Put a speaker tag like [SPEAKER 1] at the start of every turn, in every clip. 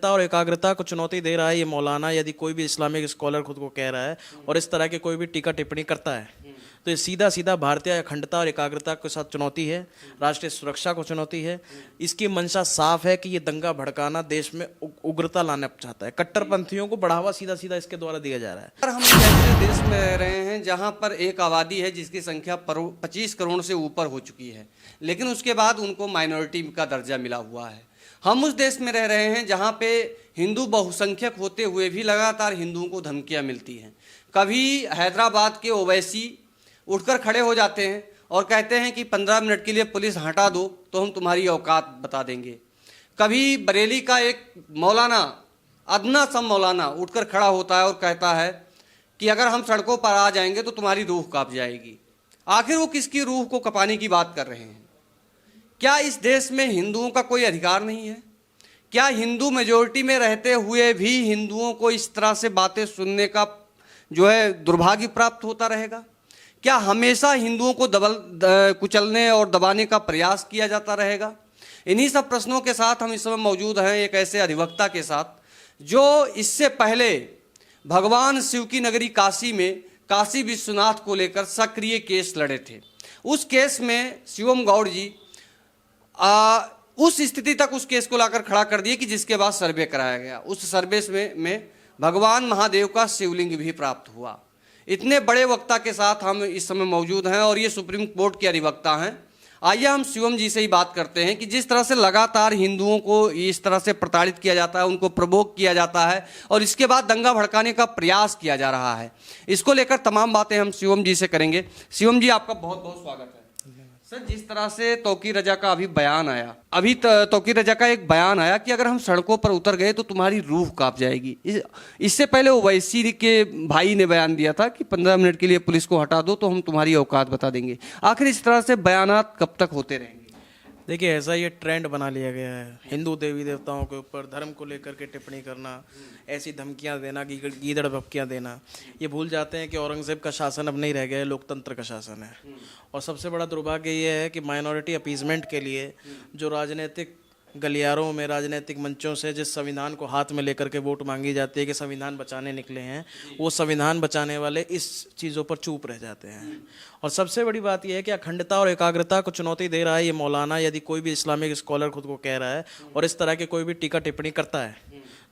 [SPEAKER 1] अखंडता और एकाग्रता को चुनौती दे रहा है ये मौलाना, यदि कोई भी इस्लामिक स्कॉलर खुद को कह रहा है और इस तरह के कोई भी टीका टिप्पणी करता है, तो ये सीधा सीधा भारतीय अखंडता और एकाग्रता के साथ चुनौती है, राष्ट्रीय सुरक्षा को चुनौती है। इसकी मंशा साफ है कि ये दंगा भड़काना, देश में उग्रता लाना चाहता है, कट्टरपंथियों को बढ़ावा सीधा सीधा इसके द्वारा दिया जा रहा है।
[SPEAKER 2] पर हम एक ऐसे देश में रह रहे हैं जहां पर एक आबादी है जिसकी संख्या 25 करोड़ से ऊपर हो चुकी है, लेकिन उसके बाद उनको माइनॉरिटी का दर्जा मिला हुआ है। हम उस देश में रह रहे हैं जहां पे हिंदू बहुसंख्यक होते हुए भी लगातार हिंदुओं को धमकियां मिलती हैं। कभी हैदराबाद के ओवैसी उठकर खड़े हो जाते हैं और कहते हैं कि 15 मिनट के लिए पुलिस हटा दो तो हम तुम्हारी औकात बता देंगे। कभी बरेली का एक मौलाना, अदना सा मौलाना उठकर खड़ा होता है और कहता है कि अगर हम सड़कों पर आ जाएंगे तो तुम्हारी रूह कांप जाएगी। आखिर वो किसकी रूह को कपाने की बात कर रहे हैं? क्या इस देश में हिंदुओं का कोई अधिकार नहीं है? क्या हिंदू मेजोरिटी में रहते हुए भी हिंदुओं को इस तरह से बातें सुनने का जो है दुर्भाग्य प्राप्त होता रहेगा? क्या हमेशा हिंदुओं को कुचलने और दबाने का प्रयास किया जाता रहेगा? इन्हीं सब प्रश्नों के साथ हम इस समय मौजूद हैं एक ऐसे अधिवक्ता के साथ जो इससे पहले भगवान शिव की नगरी काशी में काशी विश्वनाथ को लेकर सक्रिय केस लड़े थे। उस केस में शिवम गौड़ जी उस स्थिति तक उस केस को लाकर खड़ा कर दिए कि जिसके बाद सर्वे कराया गया। उस सर्वे में भगवान महादेव का शिवलिंग भी प्राप्त हुआ। इतने बड़े वक्ता के साथ हम इस समय मौजूद हैं और ये सुप्रीम कोर्ट के अधिवक्ता हैं। आइए हम शिवम जी से ही बात करते हैं कि जिस तरह से लगातार हिंदुओं को इस तरह से प्रताड़ित किया जाता है, उनको प्रवोक किया जाता है और इसके बाद दंगा भड़काने का प्रयास किया जा रहा है, इसको लेकर तमाम बातें हम शिवम जी से करेंगे। शिवम जी, आपका बहुत बहुत स्वागत है। सर, जिस तरह से तौकीर रजा का अभी बयान आया, तौकीर रजा का एक बयान आया कि अगर हम सड़कों पर उतर गए तो तुम्हारी रूह कांप जाएगी। इससे पहले ओवैसी के भाई ने बयान दिया था कि 15 मिनट के लिए पुलिस को हटा दो तो हम तुम्हारी औकात बता देंगे। आखिर इस तरह से बयानात कब तक होते रहेंगे?
[SPEAKER 1] देखिए, ऐसा ये ट्रेंड बना लिया गया है, हिंदू देवी देवताओं के ऊपर धर्म को लेकर के टिप्पणी करना, ऐसी धमकियां देना, गीदड़ भपकियां देना। ये भूल जाते हैं कि औरंगजेब का शासन अब नहीं रह गया है, लोकतंत्र का शासन है। और सबसे बड़ा दुर्भाग्य ये है कि माइनॉरिटी अपीजमेंट के लिए जो राजनीतिक गलियारों में, राजनीतिक मंचों से जिस संविधान को हाथ में लेकर के वोट मांगी जाती है कि संविधान बचाने निकले हैं, वो संविधान बचाने वाले इस चीज़ों पर चुप रह जाते हैं। और सबसे बड़ी बात यह है कि अखंडता और एकाग्रता को चुनौती दे रहा है ये मौलाना, यदि कोई भी इस्लामिक स्कॉलर खुद को कह रहा है और इस तरह के कोई भी टीका टिप्पणी करता है,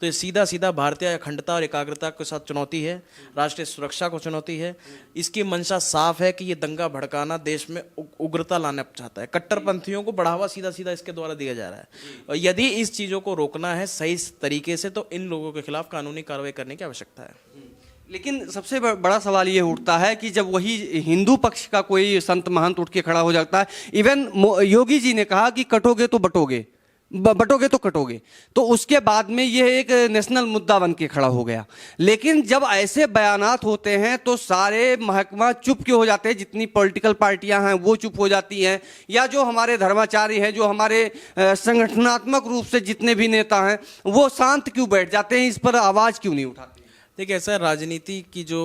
[SPEAKER 1] तो ये सीधा सीधा भारतीय अखंडता और एकाग्रता के साथ चुनौती है, राष्ट्रीय सुरक्षा को चुनौती है। इसकी मंशा साफ है कि ये दंगा भड़काना, देश में उग्रता लाना चाहता है, कट्टरपंथियों को बढ़ावा सीधा सीधा इसके द्वारा दिया जा रहा है। और यदि इस चीज़ों को रोकना है सही तरीके से तो इन लोगों के खिलाफ कानूनी कार्रवाई करने की आवश्यकता है।
[SPEAKER 2] लेकिन सबसे बड़ा सवाल ये उठता है कि जब वही हिंदू पक्ष का कोई संत महंत उठ के खड़ा हो जाता है, इवन योगी जी ने कहा कि कटोगे तो बटोगे, बटोगे तो कटोगे, तो उसके बाद में यह एक नेशनल मुद्दा बन के खड़ा हो गया। लेकिन जब ऐसे बयानात होते हैं तो सारे महकमा चुप क्यों हो जाते हैं? जितनी पॉलिटिकल पार्टियां हैं वो चुप हो जाती हैं, या जो हमारे धर्माचार्य हैं, जो हमारे संगठनात्मक रूप से जितने भी नेता हैं, वो शांत क्यों बैठ जाते हैं? इस पर आवाज़ क्यों नहीं उठाते?
[SPEAKER 1] देखिए, ऐसा राजनीति की जो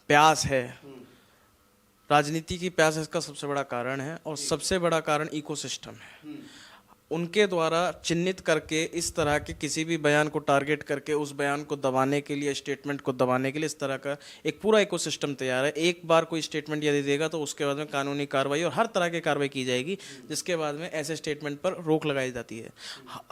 [SPEAKER 1] प्यास है, राजनीति की प्यास इसका सबसे बड़ा कारण है और सबसे बड़ा कारण इकोसिस्टम है। उनके द्वारा चिन्हित करके इस तरह के किसी भी बयान को टारगेट करके उस बयान को दबाने के लिए, स्टेटमेंट को दबाने के लिए इस तरह का एक पूरा इकोसिस्टम तैयार है। एक बार कोई स्टेटमेंट यदि देगा तो उसके बाद में कानूनी कार्रवाई और हर तरह की कार्रवाई की जाएगी, जिसके बाद में ऐसे स्टेटमेंट पर रोक लगाई जाती है।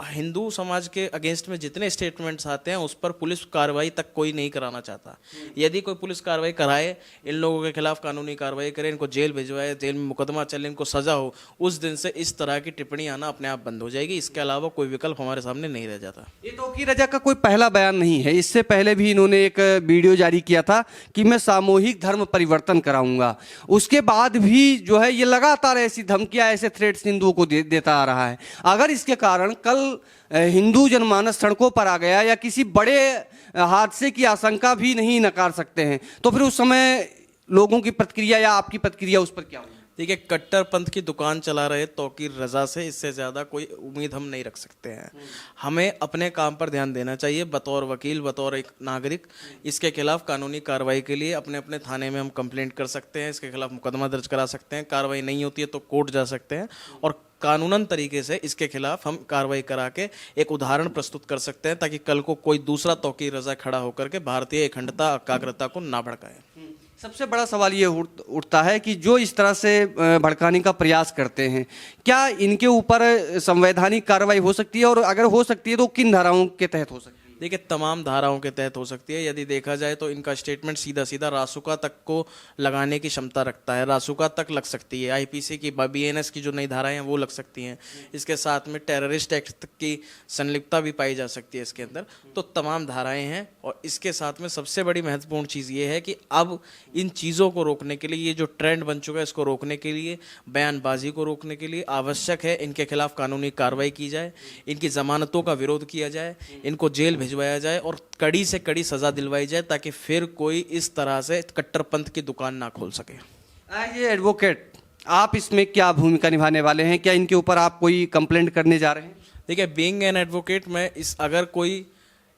[SPEAKER 1] हिंदू समाज के अगेंस्ट में जितने स्टेटमेंट्स आते हैं उस पर पुलिस कार्रवाई तक कोई नहीं कराना चाहता। यदि कोई पुलिस कार्रवाई कराए, इन लोगों के खिलाफ कानूनी कार्रवाई करे, इनको जेल भिजवाए, जेल में मुकदमा चले, इनको सजा हो, उस दिन से इस तरह की टिप्पणी आना अपने आप बंद हो जाएगी। इसके अलावा कोई विकल्प हमारे सामने नहीं रह जाता।
[SPEAKER 2] ये तौकीर रजा का कोई पहला बयान नहीं है। इससे पहले भी इन्होंने एक वीडियो जारी किया था कि मैं सामूहिक धर्म परिवर्तन कराऊंगा। उसके बाद भी जो है ये लगातार ऐसी धमकियां, ऐसे थ्रेट्स हिंदुओं को देता आ रहा है। अगर इसके कारण कल हिंदू जनमानस सड़कों पर आ गया या किसी बड़े हादसे की आशंका भी नहीं नकार सकते हैं, तो फिर उस समय लोगों की प्रतिक्रिया या आपकी प्रतिक्रिया उस पर क्या होगी?
[SPEAKER 1] देखिए, कट्टरपंथ की दुकान चला रहे तौकीर रजा से इससे ज़्यादा कोई उम्मीद हम नहीं रख सकते हैं। हमें अपने काम पर ध्यान देना चाहिए बतौर वकील, बतौर एक नागरिक। इसके खिलाफ कानूनी कार्रवाई के लिए अपने अपने थाने में हम कंप्लेंट कर सकते हैं, इसके खिलाफ मुकदमा दर्ज करा सकते हैं। कार्रवाई नहीं होती है तो कोर्ट जा सकते हैं और कानूनन तरीके से इसके खिलाफ हम कार्रवाई करा के एक उदाहरण प्रस्तुत कर सकते हैं, ताकि कल को कोई दूसरा तौकीर रजा खड़ा होकर के भारतीय अखंडता एकाग्रता को ना भड़काए।
[SPEAKER 2] सबसे बड़ा सवाल ये उठता है कि जो इस तरह से भड़काने का प्रयास करते हैं, क्या इनके ऊपर संवैधानिक कार्रवाई हो सकती है, और अगर हो सकती है तो किन धाराओं के तहत हो सकती है?
[SPEAKER 1] देखिए, तमाम धाराओं के तहत हो सकती है। यदि देखा जाए तो इनका स्टेटमेंट सीधा सीधा रासुका तक को लगाने की क्षमता रखता है, रासुका तक लग सकती है, आईपीसी की बीएनएस की जो नई धाराएं हैं वो लग सकती हैं, इसके साथ में टेररिस्ट एक्ट की संलिप्तता भी पाई जा सकती है इसके अंदर। तो तमाम धाराएं हैं, और इसके साथ में सबसे बड़ी महत्वपूर्ण चीज़ ये है कि अब इन चीज़ों को रोकने के लिए, ये जो ट्रेंड बन चुका है इसको रोकने के लिए, बयानबाजी को रोकने के लिए आवश्यक है इनके खिलाफ कानूनी कार्रवाई की जाए, इनकी जमानतों का विरोध किया जाए, इनको जेल भिजवाया जाए और कड़ी से कड़ी सजा दिलवाई जाए, ताकि फिर कोई इस तरह से कट्टरपंथ की दुकान ना खोल सके।
[SPEAKER 2] ये एडवोकेट, आप इसमें क्या भूमिका निभाने वाले हैं? क्या इनके ऊपर आप कोई कंप्लेंट करने जा रहे हैं?
[SPEAKER 1] देखिए, बीइंग एन एडवोकेट, मैं अगर कोई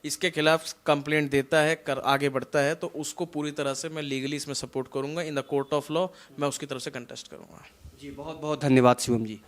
[SPEAKER 1] इसके खिलाफ कंप्लेंट देता है, आगे बढ़ता है, तो उसको पूरी तरह से मैं लीगली इसमें सपोर्ट करूंगा। In the court of law मैं उसकी तरफ से कंटेस्ट करूंगा।
[SPEAKER 2] जी, बहुत बहुत धन्यवाद शिवम जी।